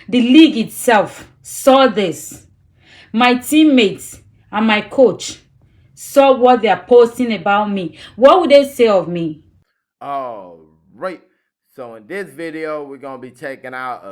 the league itself saw this, my teammates and my coach saw what they are posting about me, what would they say of me? All right. So in this video, we're gonna be checking out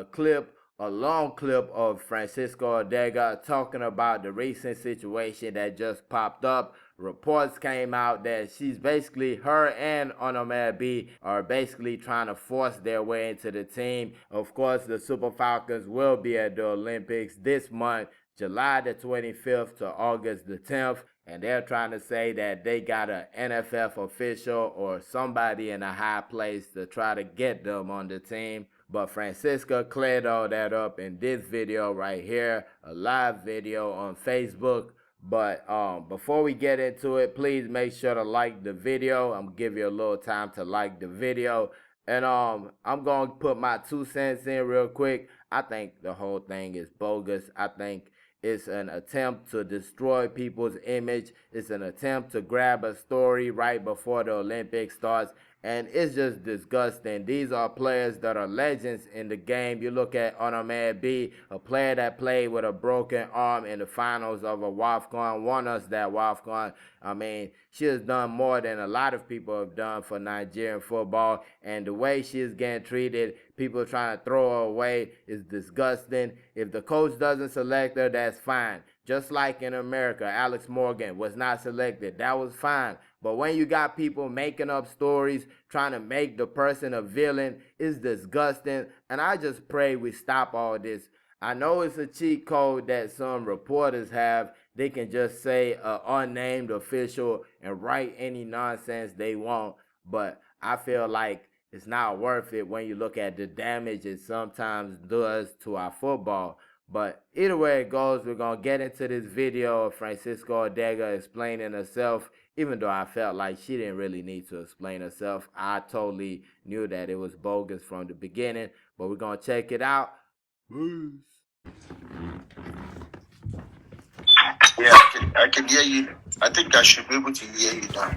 a long clip of Francisca Ordega talking about the recent situation that just popped up. Reports came out that she's basically, her and Naijabiasfc are basically trying to force their way into the team. Of course, the Super Falcons will be at the Olympics this month, July the 25th to August the 10th. And they're trying to say that they got an NFF official or somebody in a high place to try to get them on the team. But Francisca cleared all that up in this video right here, a live video on Facebook. But before we get into it, please make sure to like the video. I'm gonna give you a little time to like the video. And I'm gonna put my 2 cents in real quick. I think the whole thing is bogus. I think it's an attempt to destroy people's image. It's an attempt to grab a story right before the Olympics starts. And it's just disgusting. These are players that are legends in the game. You look at Naijabiasfc, a player that played with a broken arm in the finals of a WAFCON, won us that WAFCON. I mean, she has done more than a lot of people have done for Nigerian football. And the way she is getting treated, people trying to throw her away, is disgusting. If the coach doesn't select her, that's fine. Just like in America, Alex Morgan was not selected. That was fine. But when you got people making up stories, trying to make the person a villain, it's disgusting. And I just pray we stop all this. I know it's a cheat code that some reporters have. They can just say an unnamed official and write any nonsense they want. But I feel like it's not worth it when you look at the damage it sometimes does to our football. But either way it goes, we're going to get into this video of Francisca Ordega explaining herself, even though I felt like she didn't really need to explain herself. I totally knew that it was bogus from the beginning, but we're going to check it out. Peace. Yeah, I can hear you. I think I should be able to hear you now.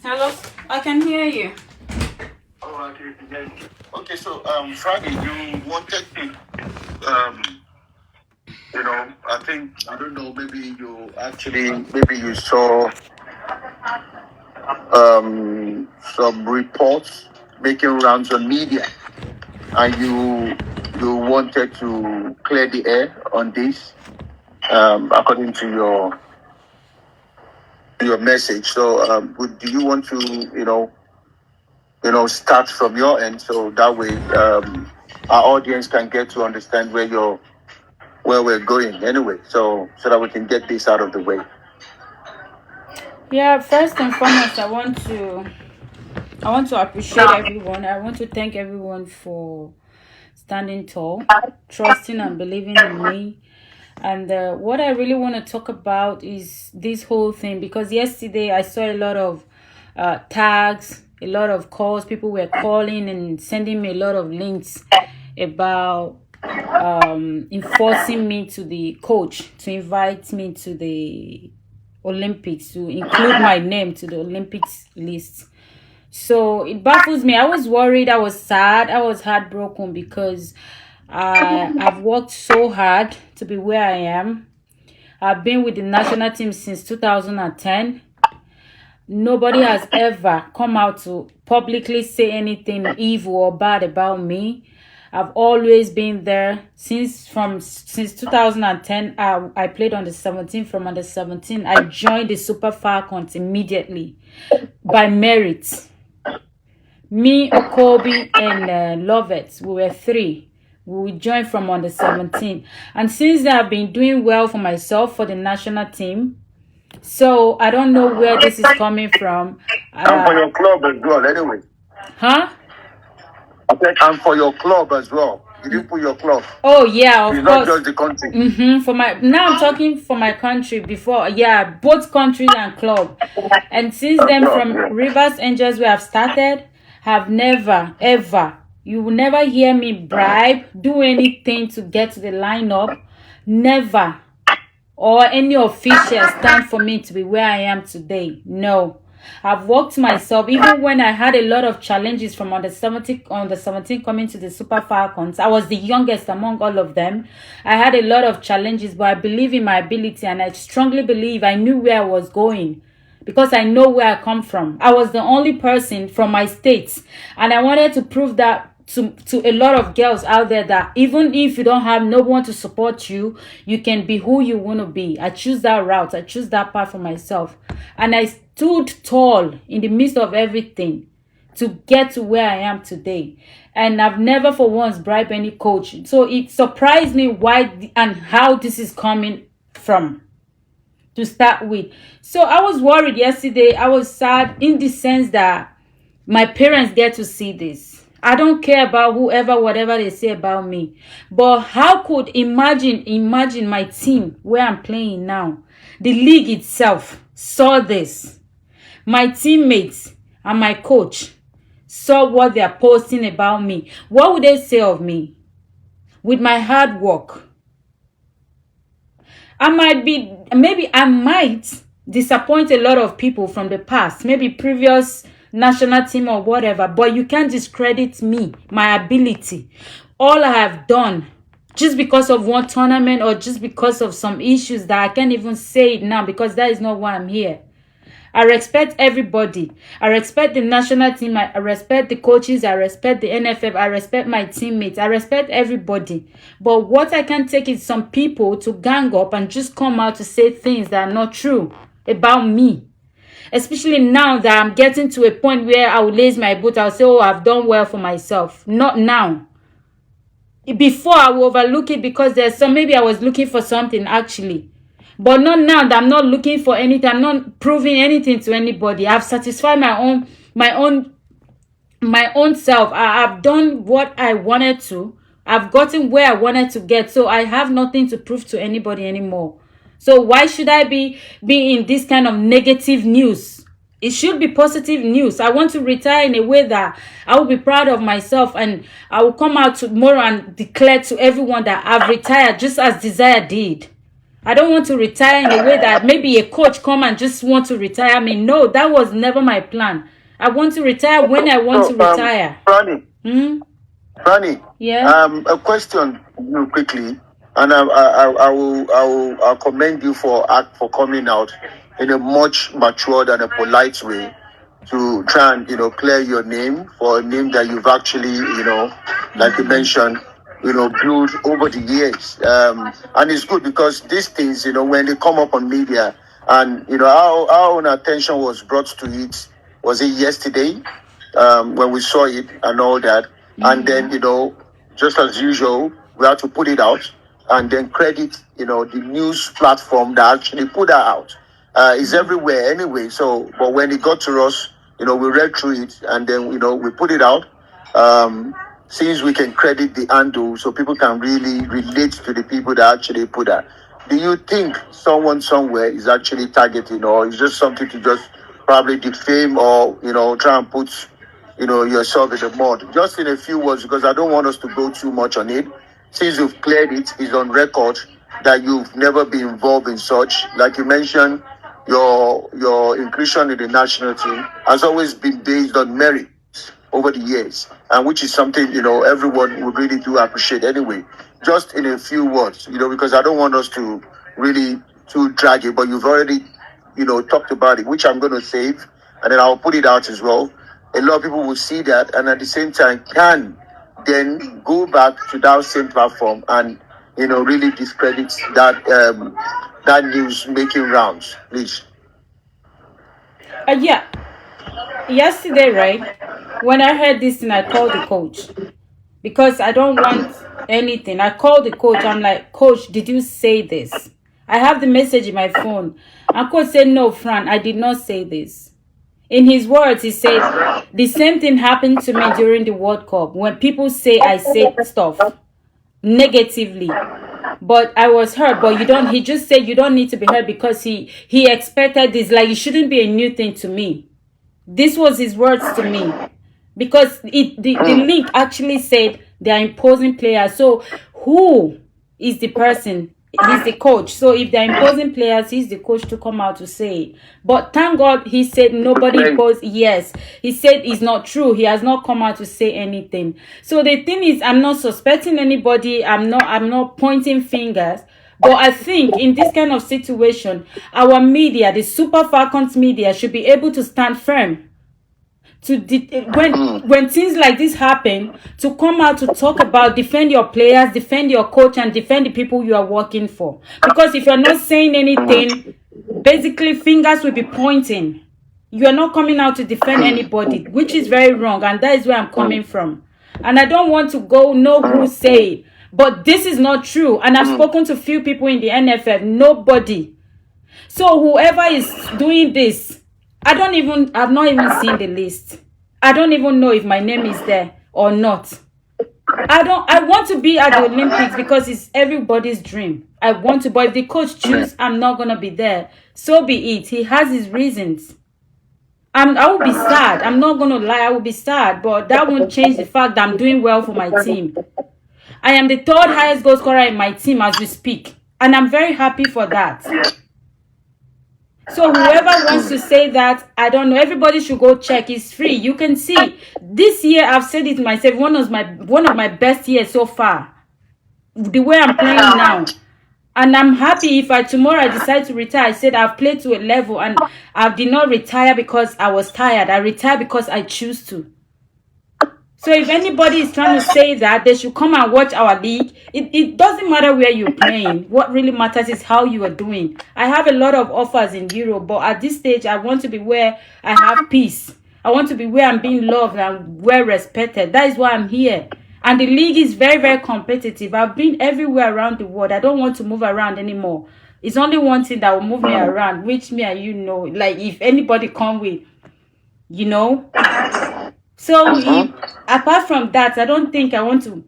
Hello, I can hear you. Oh, okay. Okay, so Friday, you wanted to, I think, I don't know, maybe you saw some reports making rounds on media, and you wanted to clear the air on this, according to your message. So, do you want to, start from your end, so that way our audience can get to understand where we're going anyway, so that we can get this out of the way. Yeah, first and foremost, I want to appreciate everyone. I want to thank everyone for standing tall, trusting and believing in me. And what I really want to talk about is this whole thing, because yesterday I saw a lot of tags, a lot of calls. People were calling and sending me a lot of links about enforcing me to the coach to invite me to the Olympics, to include my name to the Olympics list. So it baffles me. I was worried, I was sad, I was heartbroken, because I've worked so hard to be where I am. I've been with the national team since 2010. Nobody has ever come out to publicly say anything evil or bad about me. I've always been there since 2010. I played on the 17. From under 17, I joined the Super Falcons immediately by merit. Me, Okobi, and Lovett, we were 3. We joined from under 17, and since then I've been doing well for myself, for the national team. So I don't know where this is coming from. And for your club as well, anyway. Huh? And for your club as well. You didn't put your club. Oh yeah, of it's course. Not just the country. For my, now I'm talking for my country. Before, yeah, both countries and club. And since then, from Rivers Angels, where I've started, have never ever. You will never hear me bribe, do anything to get to the lineup. Never. Or any official stand for me to be where I am today. No. I've worked myself, even when I had a lot of challenges from under 17 coming to the Super Falcons. I was the youngest among all of them. I had a lot of challenges, but I believe in my ability, and I strongly believe I knew where I was going because I know where I come from. I was the only person from my state, and I wanted to prove that to a lot of girls out there, that even if you don't have no one to support you, you can be who you want to be. I choose that route. I choose that path for myself. And I stood tall in the midst of everything to get to where I am today. And I've never for once bribed any coach. So it surprised me why and how this is coming from, to start with. So I was worried yesterday. I was sad in the sense that my parents get to see this. I don't care about whoever, whatever they say about me. But how could imagine my team where I'm playing now? The league itself saw this. My teammates and my coach saw what they're posting about me. What would they say of me? With my hard work, maybe I might disappoint a lot of people from the past, maybe previous national team or whatever, but you can't discredit me, my ability, all I have done, just because of one tournament or just because of some issues that I can't even say it now because that is not why I'm here. I respect everybody. I respect the national team. I respect the coaches. I respect the NFF. I respect my teammates. I respect everybody. But what I can take is some people to gang up and just come out to say things that are not true about me. Especially now that I'm getting to a point where I will raise my boot. I'll say, oh, I've done well for myself. Not now. Before, I will overlook it because maybe I was looking for something actually. But not now that I'm not looking for anything. I'm not proving anything to anybody. I've satisfied my own self. I've done what I wanted to. I've gotten where I wanted to get. So I have nothing to prove to anybody anymore. So why should I be in this kind of negative news? It should be positive news. I want to retire in a way that I will be proud of myself, and I will come out tomorrow and declare to everyone that I've retired just as Desire did. I don't want to retire in a way that maybe a coach come and just want to retire me. No, that was never my plan. I want to retire when I want to retire. Franny, yeah. A question real quickly, and I'll commend you for coming out in a much matured and a polite way to try and clear your name for a name that you've actually like you mentioned build over the years. And it's good because these things, when they come up on media and, our own attention was brought to it, was it yesterday, when we saw it and all that. And then, just as usual, we had to put it out and then credit, the news platform that actually put that out. It's everywhere anyway. So, but when it got to us, we read through it and then, we put it out. Since we can credit the handle so people can really relate to the people that actually put that. Do you think someone somewhere is actually targeting, or is just something to just probably defame or, try and put, yourself in the mud? Just in a few words, because I don't want us to go too much on it. Since you've cleared it, it's on record that you've never been involved in such. Like you mentioned, your inclusion in the national team has always been based on merit over the years, and which is something everyone would really do appreciate anyway. Just in a few words, because I don't want us to really to drag it, but you've already talked about it, which I'm going to save, and then I'll put it out as well. A lot of people will see that, and at the same time can then go back to that same platform and really discredit that news making rounds, please. Yeah. Yesterday, right, when I heard this thing, I called the coach because I don't want anything. I called the coach. I'm like, Coach, did you say this? I have the message in my phone. And coach said, no, Fran, I did not say this. In his words, he said, the same thing happened to me during the World Cup. When people say I said stuff negatively, but I was hurt. But he just said you don't need to be hurt because he expected this. Like, it shouldn't be a new thing to me. This was his words to me, because the link actually said they are imposing players. So who is the person he's the coach. So if they're imposing players, he's the coach to come out to say it. But thank God he said nobody imposed. Yes, he said it's not true. He has not come out to say anything. So the thing is, I'm not suspecting anybody. I'm not pointing fingers. But I think in this kind of situation, our media, the Super Falcons media, should be able to stand firm. When things like this happen, to come out to talk about, defend your players, defend your coach, and defend the people you are working for. Because if you're not saying anything, basically fingers will be pointing. You are not coming out to defend anybody, which is very wrong, and that is where I'm coming from. And I don't want to know who say it, but this is not true. And I've spoken to few people in the NFL, nobody. So whoever is doing this, I've not even seen the list. I don't even know if my name is there or not. I want to be at the Olympics because it's everybody's dream. I want to, but if the coach chooses I'm not gonna be there, so be it. He has his reasons. I will be sad. I'm not gonna lie, I will be sad, but that won't change the fact that I'm doing well for my team. I am the third highest goal scorer in my team as we speak, and I'm very happy for that. So whoever wants to say that, I don't know, everybody should go check. It's free. You can see this year, I've said it myself, one of my best years so far. The way I'm playing now. And I'm happy if tomorrow I decide to retire. I said I've played to a level, and I did not retire because I was tired. I retired because I choose to. So if anybody is trying to say that, they should come and watch our league. It doesn't matter where you're playing. What really matters is how you are doing. I have a lot of offers in Europe, but at this stage, I want to be where I have peace. I want to be where I'm being loved and well respected. That is why I'm here. And the league is very, very competitive. I've been everywhere around the world. I don't want to move around anymore. It's only one thing that will move me around, which me and you know. Like if anybody come with, you know. So apart from that, I don't think I want to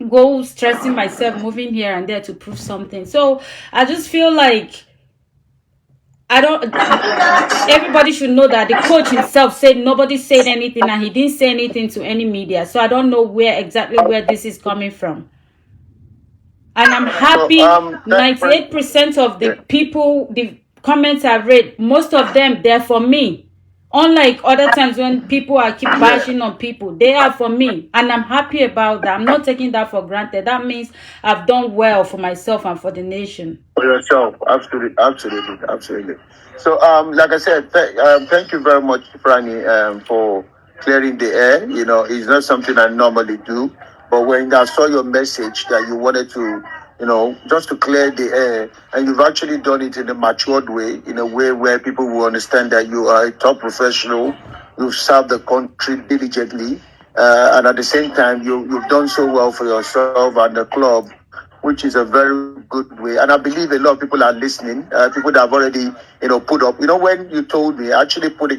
go stressing myself moving here and there to prove something. So I just feel like everybody should know that the coach himself said nobody said anything, and he didn't say anything to any media. So I don't know exactly where this is coming from. And I'm happy 98% of the people, the comments I've read, most of them, they're for me. Unlike other times when people keep bashing on people, they are for me. And I'm happy about that. I'm not taking that for granted. That means I've done well for myself and for the nation. For yourself, absolutely. So, like I said, thank you very much, Franny, for clearing the air. You know, it's not something I normally do. But when I saw your message that you wanted to, you know, just to clear the air, and you've actually done it in a matured way, in a way where people will understand that you are a top professional, you've served the country diligently, and at the same time, you've done so well for yourself and the club, which is a very good way. And I believe a lot of people are listening, people that have already, you know, put up. You know, when you told me, I actually put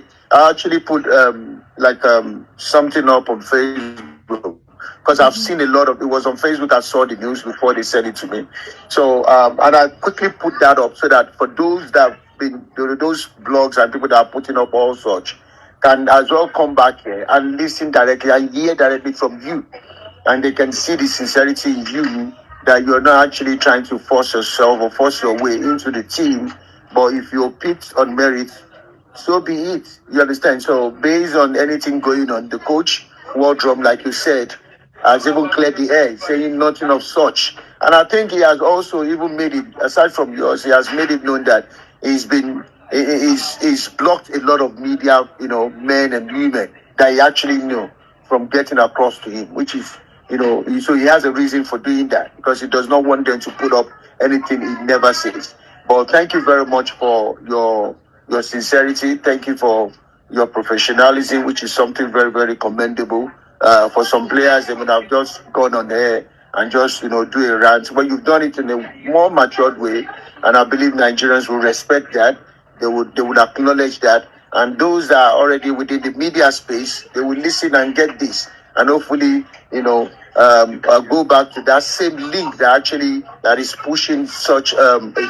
something up on Facebook. Because I've seen a lot of, it was on Facebook, I saw the news before they sent it to me. So, and I quickly put that up so that for those that have been, those blogs and people that are putting up all such, can as well come back here and listen directly and hear directly from you. And they can see the sincerity in you, that you're not actually trying to force yourself or force your way into the team. But if you're picked on merit, so be it. You understand? So based on anything going on, the coach, Wardrum, like you said, has even cleared the air, saying nothing of such. And I think he has also even made it, aside from yours, he has made it known that he's blocked a lot of media, you know, men and women that he actually knew from getting across to him, which is, you know, so he has a reason for doing that, because he does not want them to put up anything he never says. But thank you very much for your sincerity. Thank you for your professionalism, which is something very, very commendable. For some players, they would have just gone on there and just, you know, do a rant. But you've done it in a more matured way, and I believe Nigerians will respect that. They would acknowledge that. And those that are already within the media space, they will listen and get this. And hopefully, you know, go back to that same link that is pushing such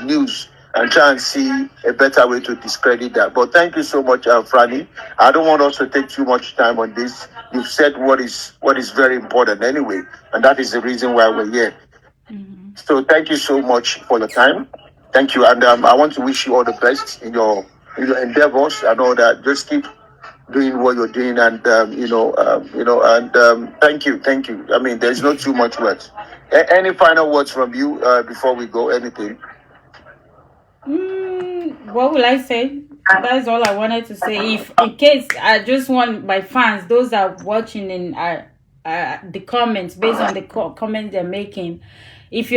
news, and try and see a better way to discredit that. But thank you so much, Franny. I don't want us to take too much time on this. You've said what is very important anyway, and that is the reason why we're here. Mm-hmm. So thank you so much for your time. Thank you, and I want to wish you all the best in your endeavors and all that. Just keep doing what you're doing, and and thank you, thank you. I mean, there's not too much words. Any final words from you before we go? Anything? What will I say? That's all I wanted to say. If in case I just want my fans, those that are watching and the comments based on the comments they're making. If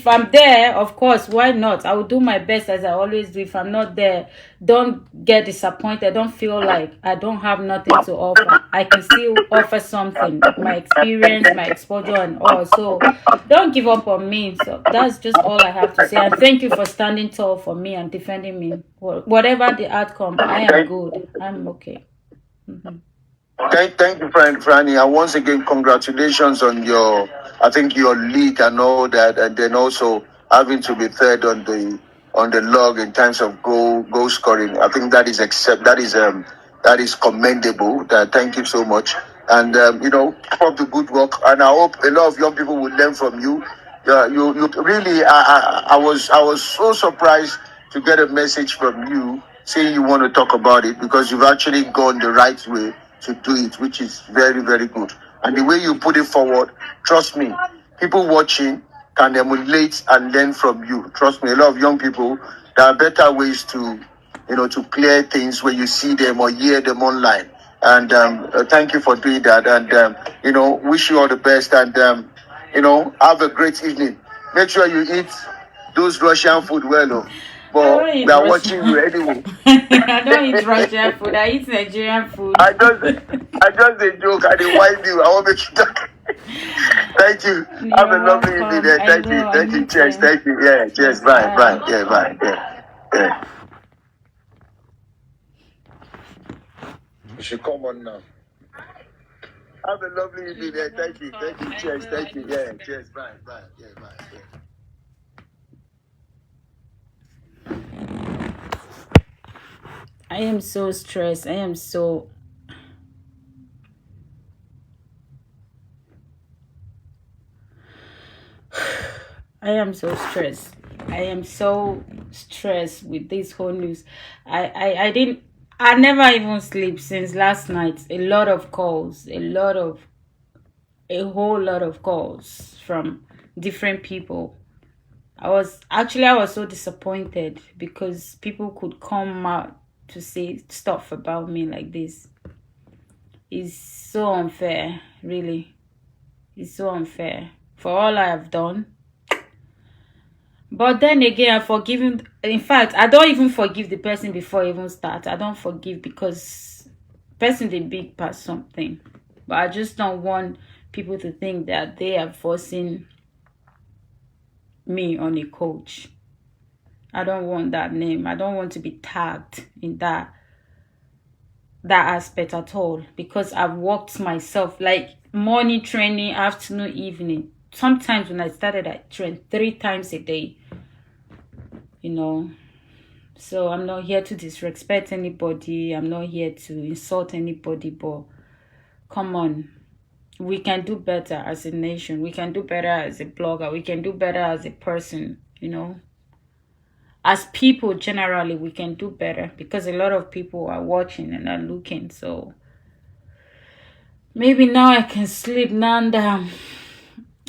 I'm there, of course, why not? I will do my best as I always do. If I'm not there, don't get disappointed. Don't feel like I don't have nothing to offer. I can still offer something, my experience, my exposure, and all. So don't give up on me. So that's just all I have to say. And thank you for standing tall for me and defending me. Whatever the outcome, I am good. I'm okay. Thank you, friend Franny. And once again, congratulations on your league and all that, and then also having to be third on the log in terms of goal scoring. I think that is commendable. Thank you so much, and keep up the good work. And I hope a lot of young people will learn from you. You really, I was so surprised to get a message from you saying you want to talk about it, because you've actually gone the right way to do it, which is very, very good. And the way you put it forward, trust me, people watching can emulate and learn from you. Trust me, a lot of young people, there are better ways to clear things when you see them or hear them online. And thank you for doing that. And wish you all the best. And have a great evening. Make sure you eat those Russian food well. But we are watching you anyway. I don't eat Russian food. I eat Nigerian food. I just a joke. I didn't wipe you. I want to make you talk. Thank you. Have a lovely evening there. Thank you. Cheers. Thank you. Yeah. Cheers. Bye. Yeah. Bye. Yeah. You should come on now. Have a lovely evening there. Thank you. Cheers. Thank you. Yeah. Cheers. Bye. Yeah. Bye. Yeah. I am so stressed. I am so stressed. I am so stressed with this whole news. I never even sleep since last night. A lot of calls, a whole lot of calls from different people. I was so disappointed because people could come out to say stuff about me like this. It's so unfair, really. It's so unfair for all I have done. But then again, I forgive him. In fact, I don't even forgive the person before I even start. I don't forgive because person they big past something. But I just don't want people to think that they are forcing me on a coach. I don't want that name. I don't want to be tagged in that aspect at all, because I've worked myself like morning training, afternoon, evening. Sometimes when I started, I trained 3 times a day. So I'm not here to disrespect anybody. I'm not here to insult anybody, but come on. We can do better as a nation. We can do better as a blogger. We can do better as a person, As people, generally, we can do better because a lot of people are watching and are looking. So maybe now I can sleep. Now that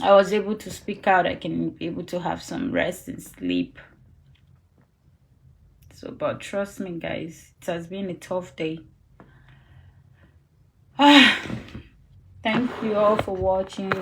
I was able to speak out, I can be able to have some rest and sleep. So, but trust me, guys, it has been a tough day. Thank you all for watching.